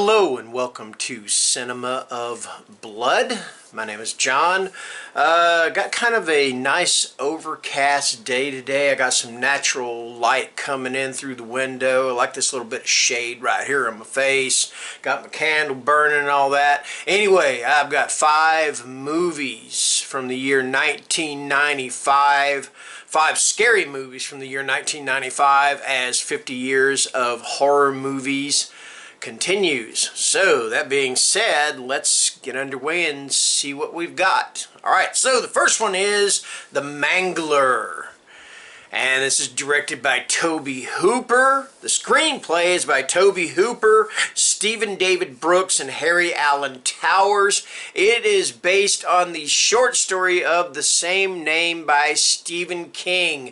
Hello and welcome to Cinema of Blood. My name is John. Got kind of a nice overcast day today. I got some natural light coming in through the window. I like this little bit of shade right here on my face. Got my candle burning and all that. Anyway, I've got 5 movies from the year 1995. 5 scary movies from the year 1995 as 50 years of horror movies continues. So that being said, let's get underway and see what we've got. Alright, so the first one is The Mangler. And this is directed by Tobe Hooper. The screenplay is by Tobe Hooper, Stephen David Brooks, and Harry Alan Towers. It is based on the short story of the same name by Stephen King.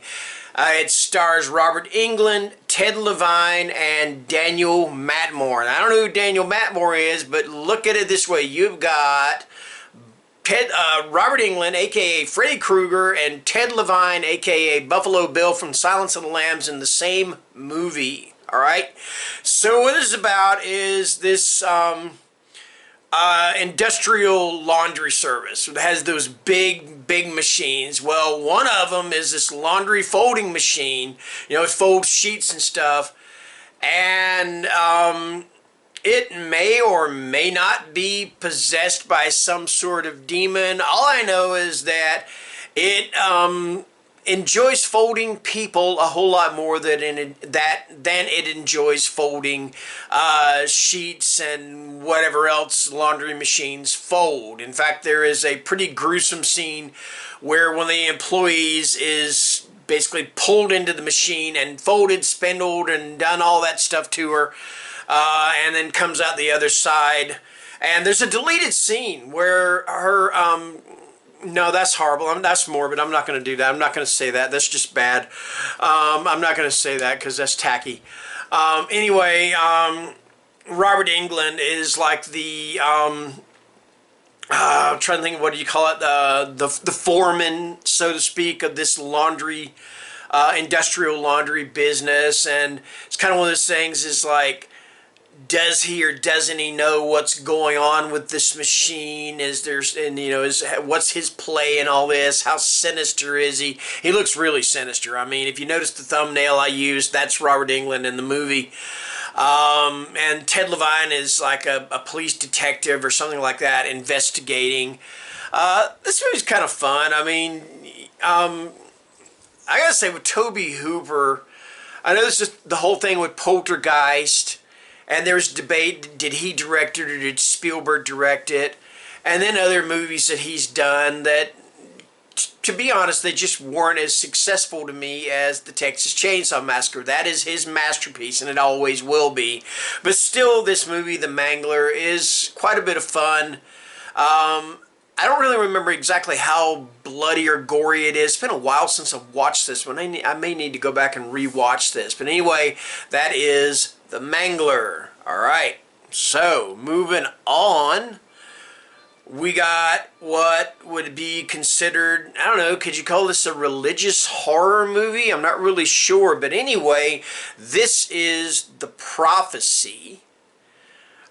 It stars Robert Englund, Ted Levine, and Daniel Matmore. And I don't know who Daniel Matmore is, but look at it this way. You've got Robert Englund, a.k.a. Freddy Krueger, and Ted Levine, a.k.a. Buffalo Bill from Silence of the Lambs in the same movie. Alright? So what this is about is this industrial laundry service. It has those big machines. Well, one of them is this laundry folding machine. You know, it folds sheets and stuff. And it may or may not be possessed by some sort of demon. All I know is that it enjoys folding people a whole lot more than it enjoys folding sheets and whatever else laundry machines fold. In fact, there is a pretty gruesome scene where one of the employees is basically pulled into the machine and folded, spindled, and done all that stuff to her, and then comes out the other side. And there's a deleted scene where her no, that's horrible. That's morbid. I'm not going to do that. I'm not going to say that. That's just bad. I'm not going to say that because that's tacky. Anyway, Robert Englund is like the I'm trying to think of what do you call it, the foreman, so to speak, of this laundry, industrial laundry business. And it's kind of one of those things is like, does he or doesn't he know what's going on with this machine? What's his play in all this? How sinister is he? He looks really sinister. I mean, if you notice the thumbnail I used, that's Robert Englund in the movie. And Ted Levine is like a police detective or something like that, investigating. This movie's kind of fun. I mean, I gotta say, with Tobe Hooper, I know this is the whole thing with Poltergeist. And there's debate, did he direct it or did Spielberg direct it? And then other movies that he's done that, to be honest, they just weren't as successful to me as the Texas Chainsaw Massacre. That is his masterpiece, and it always will be. But still, this movie, The Mangler, is quite a bit of fun. I don't really remember exactly how bloody or gory it is. It's been a while since I've watched this one. I may need to go back and re-watch this. But anyway, that is The Mangler. Alright, so moving on, we got what would be considered, I don't know, could you call this a religious horror movie? I'm not really sure, but anyway, this is The Prophecy.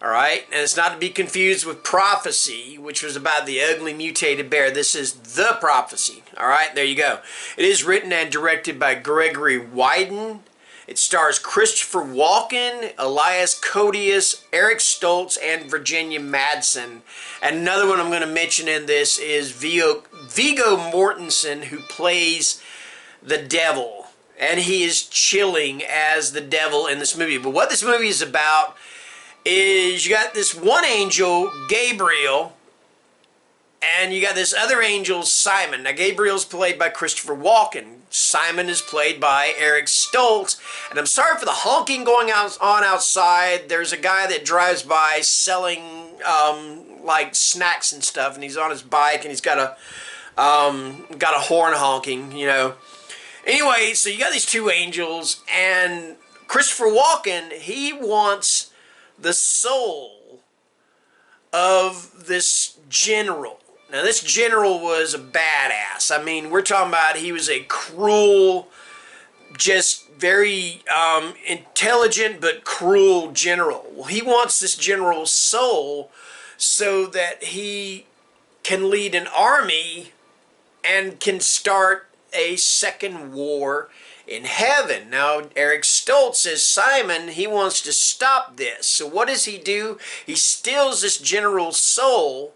Alright, and it's not to be confused with Prophecy, which was about the ugly mutated bear. This is The Prophecy. Alright, there you go. It is written and directed by Gregory Wyden. It stars Christopher Walken, Elias Koteas, Eric Stoltz, and Virginia Madsen. And another one I'm going to mention in this is Viggo Mortensen, who plays the devil. And he is chilling as the devil in this movie. But what this movie is about is you got this one angel, Gabriel, and you got this other angel, Simon. Now, Gabriel's played by Christopher Walken. Simon is played by Eric Stoltz. And I'm sorry for the honking going on outside. There's a guy that drives by selling like snacks and stuff, and he's on his bike, and he's got a horn honking, you know. Anyway, so you got these two angels, and Christopher Walken, he wants the soul of this general. Now, this general was a badass. I mean, we're talking about he was a cruel, just very intelligent but cruel general. Well, he wants this general's soul so that he can lead an army and can start a second war in heaven. Now, Eric Stoltz as Simon, he wants to stop this. So what does he do? He steals this general's soul,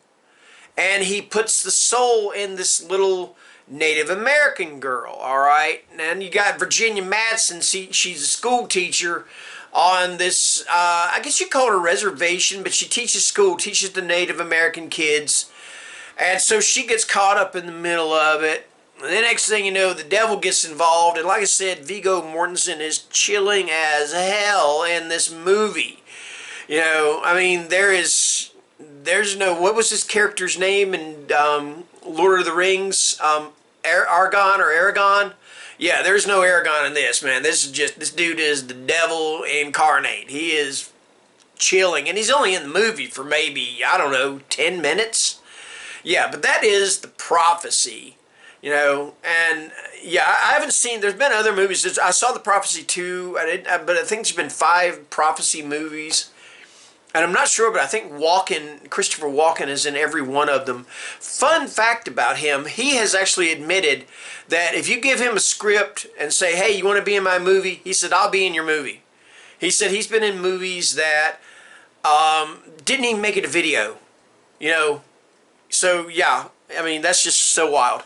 and he puts the soul in this little Native American girl, all right? And you got Virginia Madsen, she's a school teacher on this, I guess you call it a reservation, but she teaches school, teaches the Native American kids. And so she gets caught up in the middle of it. And the next thing you know, the devil gets involved. And like I said, Viggo Mortensen is chilling as hell in this movie. You know, I mean, there's no, what was his character's name in Lord of the Rings? Aragon? Yeah, there's no Aragon in this, man. This dude is the devil incarnate. He is chilling. And he's only in the movie for maybe, I don't know, 10 minutes? Yeah, but that is The Prophecy. You know, and yeah, I haven't seen, there's been other movies. I saw The Prophecy 2, but I think there's been 5 Prophecy movies. And I'm not sure, but I think Christopher Walken is in every one of them. Fun fact about him, he has actually admitted that if you give him a script and say, hey, you want to be in my movie? He said, I'll be in your movie. He said he's been in movies that didn't even make it a video. You know, so yeah, I mean, that's just so wild.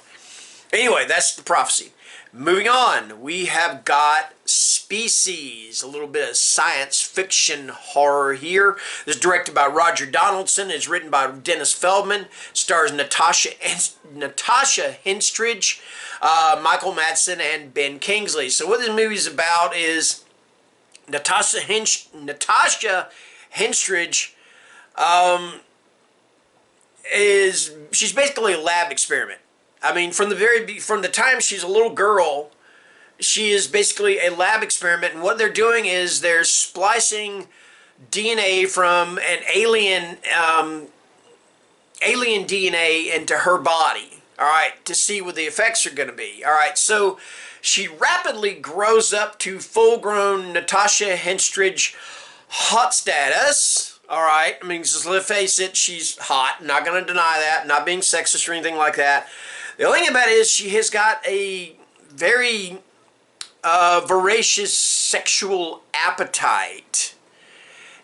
Anyway, that's The Prophecy. Moving on, we have got Species, a little bit of science fiction horror here. This is directed by Roger Donaldson. It's written by Dennis Feldman. Stars Natasha Henstridge, Michael Madsen, and Ben Kingsley. So what this movie is about is Natasha Henstridge she's basically a lab experiment. I mean, from the time she's a little girl, she is basically a lab experiment, and what they're doing is they're splicing DNA from an alien DNA into her body, all right, to see what the effects are going to be, all right. So she rapidly grows up to full-grown Natasha Henstridge hot status. All right, I mean, just let's face it, she's hot. Not going to deny that. Not being sexist or anything like that. The only thing about it is she has got a very voracious sexual appetite.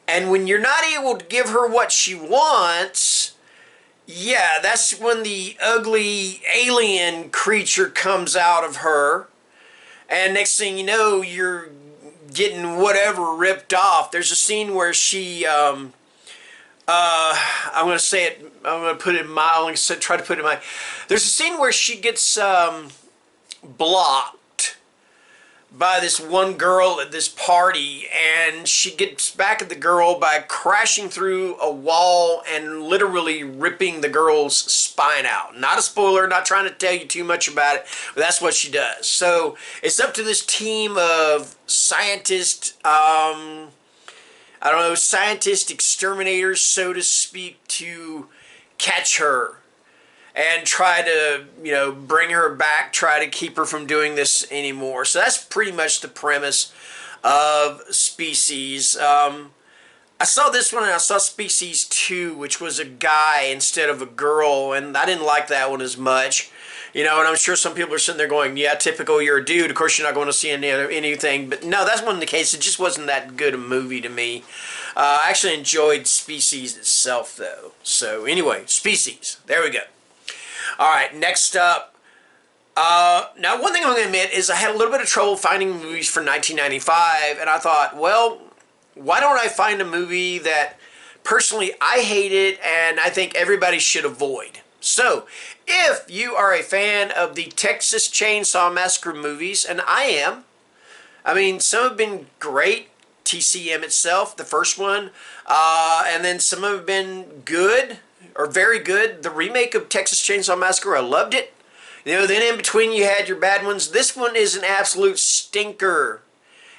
And when you're not able to give her what she wants, yeah, that's when the ugly alien creature comes out of her. And next thing you know, you're getting whatever ripped off. There's a scene where she, I'm going to say it, I'm going to put it in my, I'm going to try to put it in my, there's a scene where she gets blocked by this one girl at this party, and she gets back at the girl by crashing through a wall and literally ripping the girl's spine out. Not a spoiler, not trying to tell you too much about it, but that's what she does. So it's up to this team of scientists, I don't know, scientist exterminators, so to speak, to catch her and try to, you know, bring her back, try to keep her from doing this anymore. So that's pretty much the premise of Species. I saw this one and I saw Species 2, which was a guy instead of a girl, and I didn't like that one as much. You know, and I'm sure some people are sitting there going, yeah, typical, you're a dude, of course you're not going to see anything. But no, that wasn't the case. It just wasn't that good a movie to me. I actually enjoyed Species itself, though. So anyway, Species. There we go. All right, next up. Now, one thing I'm going to admit is I had a little bit of trouble finding movies for 1995, and I thought, well, why don't I find a movie that personally I hated and I think everybody should avoid? So, if you are a fan of the Texas Chainsaw Massacre movies, and I am, I mean, some have been great, TCM itself, the first one, and then some have been good, or very good. The remake of Texas Chainsaw Massacre, I loved it. You know, then in between you had your bad ones. This one is an absolute stinker.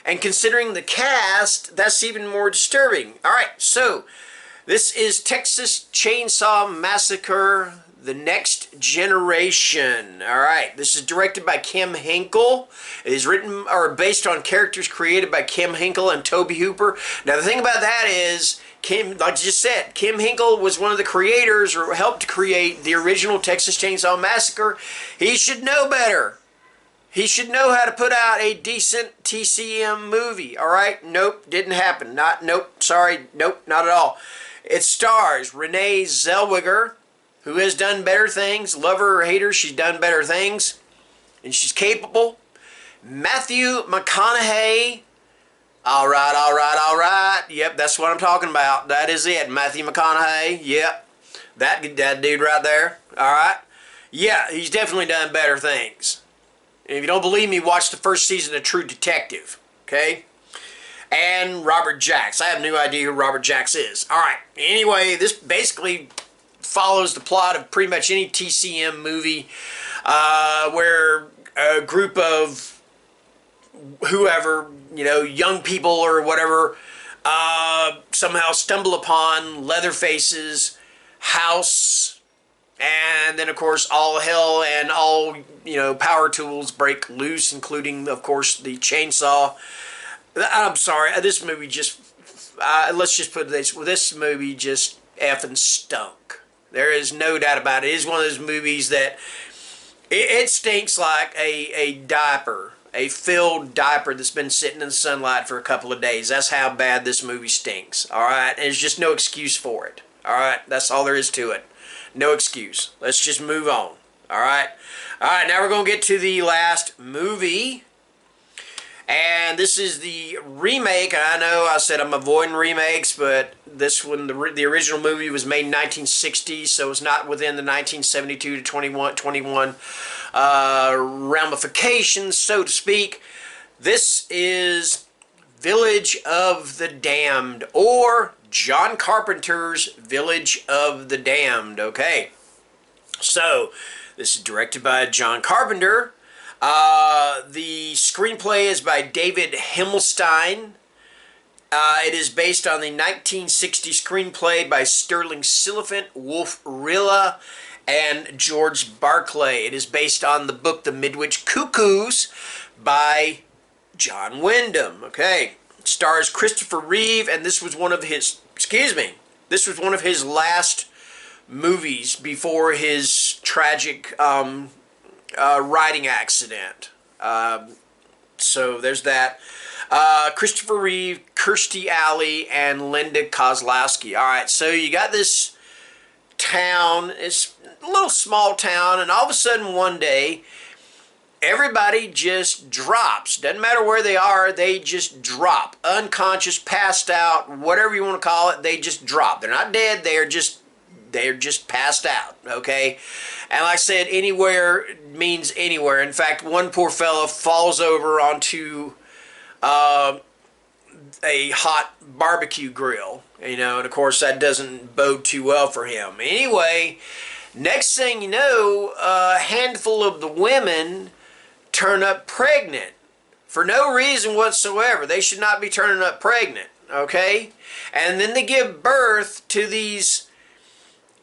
And considering the cast, that's even more disturbing. Alright, so this is Texas Chainsaw Massacre, The Next Generation. All right, this is directed by Kim Hinkle. It is written or based on characters created by Kim Hinkle and Toby Hooper. Now, the thing about that is, like I just said, Kim Hinkle was one of the creators or helped create the original Texas Chainsaw Massacre. He should know better. He should know how to put out a decent TCM movie. All right, nope, didn't happen. Nope, sorry, nope, not at all. It stars Renee Zellweger, who has done better things. Love her or hate her, she's done better things. And she's capable. Matthew McConaughey. All right. Yep, that's what I'm talking about. That is it. Matthew McConaughey. Yep. That dude right there. All right. Yeah, he's definitely done better things. And if you don't believe me, watch the first season of True Detective. Okay? And Robert Jacks. I have no idea who Robert Jacks is. All right. Anyway, this basically follows the plot of pretty much any TCM movie where a group of whoever, young people or whatever, somehow stumble upon Leatherface's house, and then of course all hell and all power tools break loose, including of course the chainsaw. I'm sorry, this movie just let's just put it this way, this movie just effing stunk. There is no doubt about it. It is one of those movies that it stinks like a diaper, a filled diaper that's been sitting in the sunlight for a couple of days. That's how bad this movie stinks. All right, and there's just no excuse for it. All right, that's all there is to it. No excuse. Let's just move on. All right. Now we're gonna get to the last movie. And this is the remake. I know I said I'm avoiding remakes, but this one, the original movie was made in 1960, so it's not within the 1972 to 21 ramifications, so to speak. This is Village of the Damned, or John Carpenter's Village of the Damned. Okay, so this is directed by John Carpenter. The screenplay is by David Himmelstein. It is based on the 1960 screenplay by Sterling Silliphant, Wolf Rilla, and George Barclay. It is based on the book The Midwich Cuckoos by John Wyndham. Okay. It stars Christopher Reeve, and this was one of his, this was one of his last movies before his tragic riding accident. So there's that. Christopher Reeve, Kirstie Alley, and Linda Kozlowski. All right, so you got this town. It's a little small town, and all of a sudden one day, everybody just drops. Doesn't matter where they are, they just drop. Unconscious, passed out, whatever you want to call it, they just drop. They're not dead, they're just passed out, okay? And like I said, anywhere means anywhere. In fact, one poor fella falls over onto a hot barbecue grill, and of course that doesn't bode too well for him. Anyway, next thing you know, a handful of the women turn up pregnant for no reason whatsoever. They should not be turning up pregnant, okay? And then they give birth to these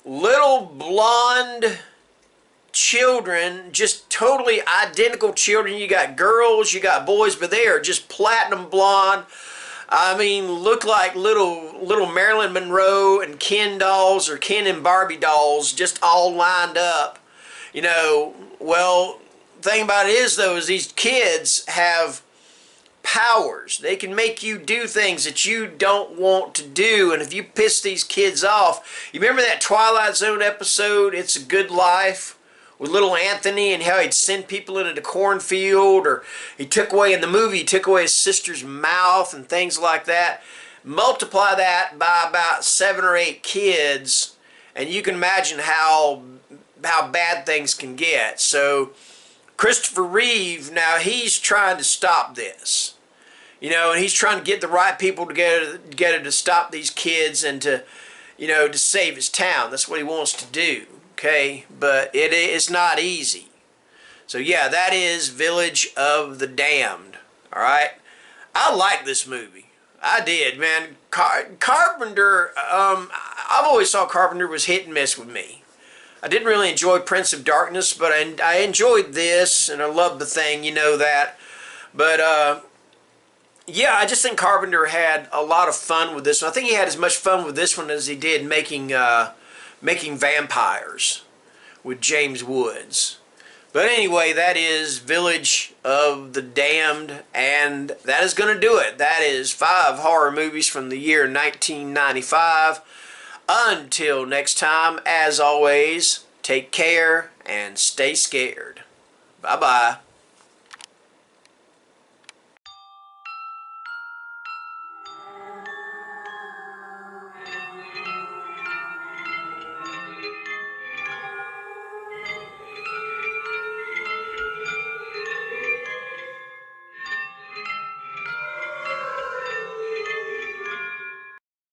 little blonde children, just totally identical children. You got girls, you got boys, but they are just platinum blonde. I mean, look like little Marilyn Monroe and Ken dolls, or Ken and Barbie dolls, just all lined up. Well, the thing about it is, though, is these kids have powers. They can make you do things that you don't want to do, and if you piss these kids off, you remember that Twilight Zone episode, It's a Good Life, with little Anthony and how he'd send people into the cornfield, or he took away his sister's mouth and things like that. Multiply that by about 7 or 8 kids, and you can imagine how bad things can get. So Christopher Reeve, now he's trying to stop this. And he's trying to get the right people together to stop these kids and to save his town. That's what he wants to do. Okay, but it's not easy. So yeah, that is Village of the Damned. All right, I like this movie. I did, man. Carpenter. I've always thought Carpenter was hit and miss with me. I didn't really enjoy Prince of Darkness, but I enjoyed this, and I love The Thing, you know that. But yeah, I just think Carpenter had a lot of fun with this one. I think he had as much fun with this one as he did making Vampires with James Woods. But anyway, that is Village of the Damned, and that is going to do it. That is 5 horror movies from the year 1995. Until next time, as always, take care and stay scared. Bye-bye.